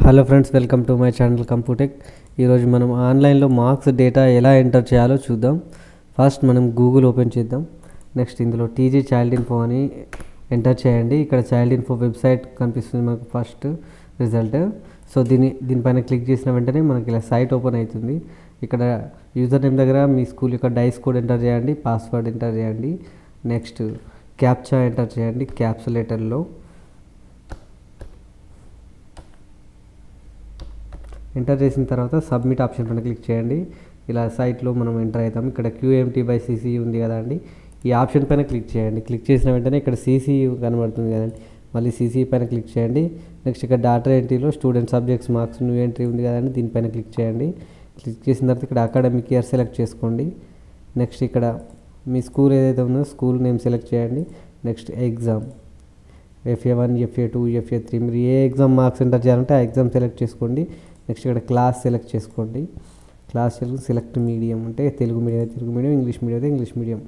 Hello friends, welcome to my channel Computech. ఈరోజు మనం ఆన్లైన్లో మార్క్స్ డేటా ఎలా ఎంటర్ చేయాలో చూద్దాం. ఫస్ట్ మనం గూగుల్ ఓపెన్ చేద్దాం. నెక్స్ట్ ఇందులో టీజీ చైల్డ్ ఇన్ఫో అని ఎంటర్ చేయండి. ఇక్కడ చైల్డ్ ఇన్ఫో వెబ్సైట్ కనిపిస్తుంది మనకు ఫస్ట్ రిజల్ట్. సో దీనిపైన క్లిక్ చేసిన వెంటనే మనకి ఇలా సైట్ ఓపెన్ అవుతుంది. ఇక్కడ యూజర్ నేమ్ దగ్గర మీ స్కూల్ యొక్క డైస్ కోడ్ ఎంటర్ చేయండి, పాస్వర్డ్ ఎంటర్ చేయండి, నెక్స్ట్ క్యాప్చా ఎంటర్ చేయండి. క్యాప్సులేటర్లో ఎంటర్ చేసిన తర్వాత సబ్మిట్ ఆప్షన్ పైన క్లిక్ చేయండి. ఇలా సైట్లో మనం ఎంటర్ అవుతాం. ఇక్కడ QMT/CCE ఉంది కదా అండి, ఈ ఆప్షన్ పైన క్లిక్ చేయండి. క్లిక్ చేసిన వెంటనే ఇక్కడ CCE కనబడుతుంది కదండి, మళ్ళీ CCE పైన క్లిక్ చేయండి. నెక్స్ట్ ఇక్కడ డాటా ఎంట్రీలో student subjects marks new entry ఉంది కదండి, దీనిపైన క్లిక్ చేయండి. క్లిక్ చేసిన తర్వాత ఇక్కడ అకాడమిక్ ఇయర్ సెలెక్ట్ చేసుకోండి. నెక్స్ట్ ఇక్కడ మీ స్కూల్ ఏదైతే ఉందో స్కూల్ నేమ్ సెలెక్ట్ చేయండి. Next exam FA1, FA2, FA3 మీరు ఏ ఎగ్జామ్ మార్క్స్ ఎంటర్ చేయాలంటే ఆ ఎగ్జామ్ సెలెక్ట్ చేసుకోండి. నెక్స్ట్ ఇక్కడ క్లాస్ సెలెక్ట్ చేసుకోండి. క్లాస్ సెలెక్ట్ మీడియం అంటే తెలుగు మీడియం అయితే తెలుగు మీడియం, ఇంగ్లీష్ మీడియం అయితే ఇంగ్లీష్ మీడియం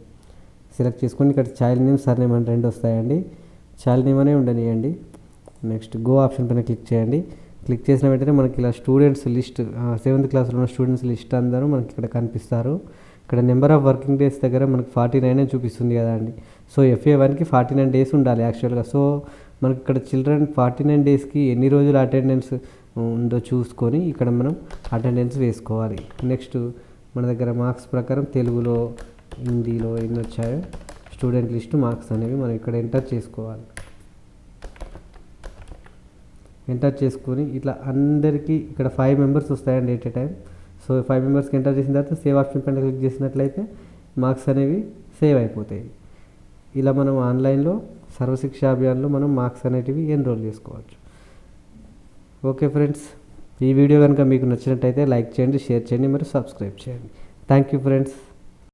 సెలెక్ట్ చేసుకోండి. ఇక్కడ చైల్డ్ నేమ్, సర్ నేమ్ అని రెండు వస్తాయండి. చైల్డ్ నేమ్ అనే ఉండనియండి. నెక్స్ట్ గో ఆప్షన్ పైన క్లిక్ చేయండి. క్లిక్ చేసిన వెంటనే మనకి ఇలా స్టూడెంట్స్ లిస్ట్, 7th క్లాస్లో ఉన్న స్టూడెంట్స్ లిస్ట్ అందరూ మనకి ఇక్కడ కనిపిస్తారు. ఇక్కడ నెంబర్ ఆఫ్ వర్కింగ్ డేస్ దగ్గర మనకి 49 అని చూపిస్తుంది కదా అండి. సో FA1కి 49 డేస్ ఉండాలి యాక్చువల్గా. సో మనకి ఇక్కడ చిల్డ్రన్ 49 డేస్కి ఎన్ని రోజులు అటెండెన్స్ ఉందో చూసుకొని ఇక్కడ మనం అటెండెన్స్ వేసుకోవాలి. నెక్స్ట్ మన దగ్గర మార్క్స్ ప్రకారం తెలుగులో, హిందీలో ఎన్ని వచ్చాయో స్టూడెంట్ లిస్ట్ మార్క్స్ అనేవి మనం ఇక్కడ ఎంటర్ చేసుకోవాలి. ఎంటర్ చేసుకొని ఇట్లా అందరికీ ఇక్కడ 5 మెంబర్స్ వస్తాయండి ఎట్ ఏ టైం. సో 5 మెంబర్స్కి ఎంటర్ చేసిన తర్వాత సేవ్ ఆప్షన్ పైన క్లిక్ చేసినట్లయితే మార్క్స్ అనేవి సేవ్ అయిపోతాయి. ఇలా మనం ఆన్లైన్లో సర్వశిక్ష అభియాన్లో మనం మార్క్స్ అనేటివి ఎన్రోల్ చేసుకోవచ్చు. ఓకే ఫ్రెండ్స్, ఈ వీడియో కనుక మీకు నచ్చినట్టయితే లైక్ చేయండి, షేర్ చేయండి, మరియు సబ్స్క్రైబ్ చేయండి. Thank you friends.